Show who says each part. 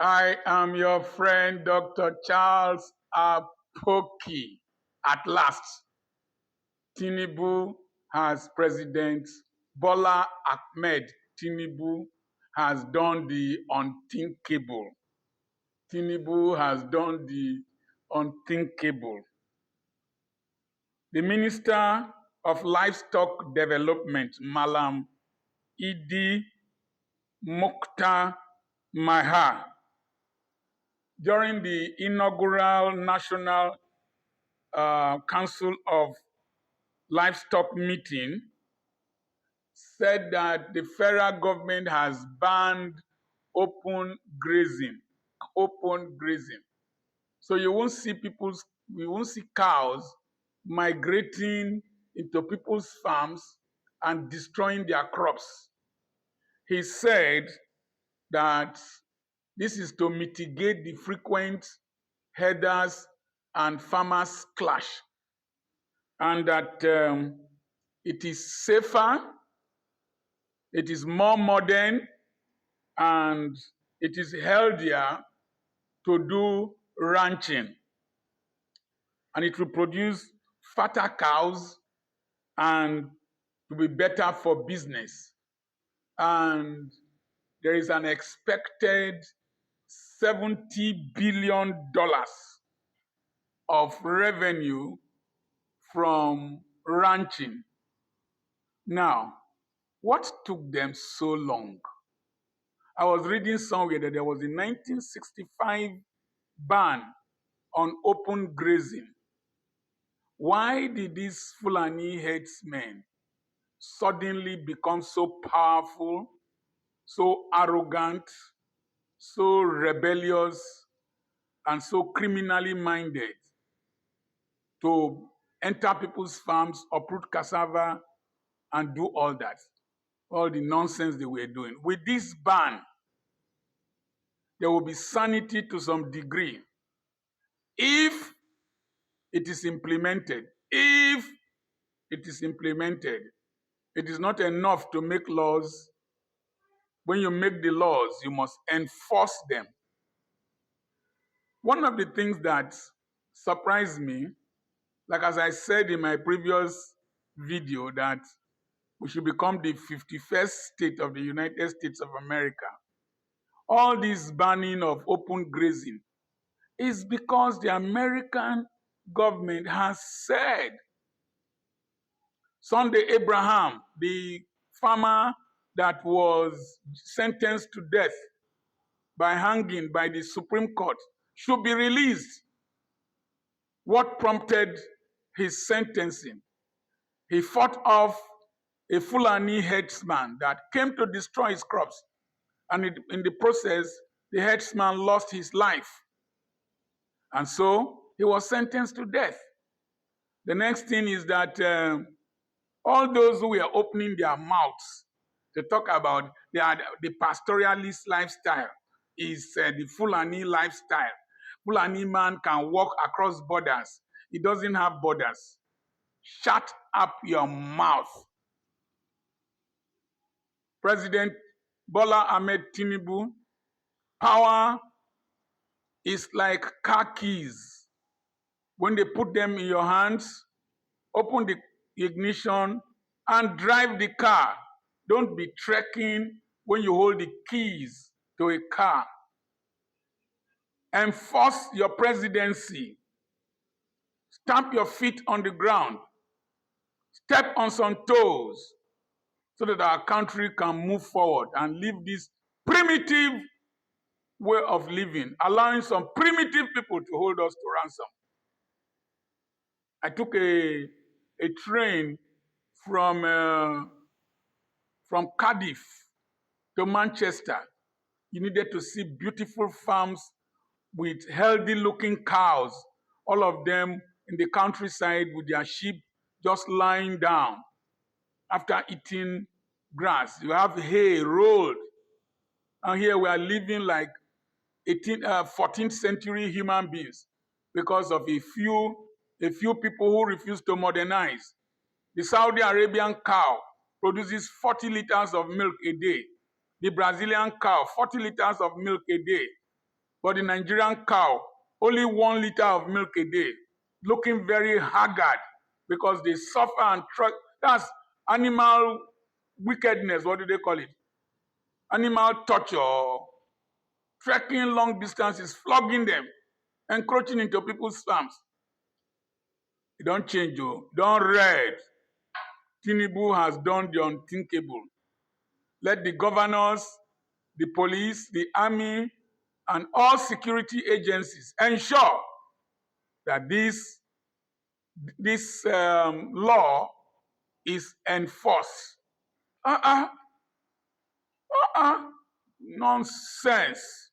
Speaker 1: I am your friend, Dr. Charles Apoki. At last, President Bola Ahmed Tinubu has done the unthinkable. Tinubu has done the unthinkable. The Minister of Livestock Development, Malam Idi Mokhtar Maha, during the inaugural National Council of Livestock meeting, said that the federal government has banned open grazing. Open grazing. So you won't see cows migrating into people's farms and destroying their crops. He said that this is to mitigate the frequent herders and farmers clash, and that it is safer, it is more modern, and it is healthier to do ranching. And it will produce fatter cows and to be better for business. And there is an expected $70 billion of revenue from ranching. Now, what took them so long? I was reading somewhere that there was a 1965 ban on open grazing. Why did these Fulani headsmen suddenly become so powerful, so arrogant, so rebellious, and so criminally minded to enter people's farms, uproot cassava, and do all that? All the nonsense they were doing. With this ban, there will be sanity to some degree if it is implemented. If it is implemented, it is not enough to make laws. When you make the laws, you must enforce them. One of the things that surprised me, like as I said in my previous video, that we should become the 51st state of the United States of America. All this banning of open grazing is because the American government has said. Sunday Abraham, the farmer that was sentenced to death by hanging by the Supreme Court, should be released. What prompted his sentencing? He fought off a Fulani headsman that came to destroy his crops. And in the process, the headsman lost his life. And so he was sentenced to death. The next thing is that all those who were opening their mouths to talk about the pastoralist lifestyle is the Fulani lifestyle. Fulani man can walk across borders. He doesn't have borders. Shut up your mouth. President Bola Ahmed Tinubu, power is like car keys. When they put them in your hands, open the ignition and drive the car. Don't be trekking when you hold the keys to a car. Enforce your presidency. Stamp your feet on the ground. Step on some toes so that our country can move forward and live this primitive way of living, allowing some primitive people to hold us to ransom. I took a train from Cardiff to Manchester. You needed to see beautiful farms with healthy-looking cows, all of them in the countryside with their sheep just lying down after eating grass. You have hay rolled. And here we are living like 14th century human beings because of a few people who refuse to modernize. The Saudi Arabian cow produces 40 liters of milk a day. The Brazilian cow, 40 liters of milk a day. But the Nigerian cow, only 1 liter of milk a day, looking very haggard because they suffer and try. That's animal wickedness. What do they call it? Animal torture, trekking long distances, flogging them, encroaching into people's farms. It don't change, oh. Don't read. Tinubu has done the unthinkable. Let the governors, the police, the army, and all security agencies ensure that this law is enforced. Uh-uh, uh-uh, nonsense.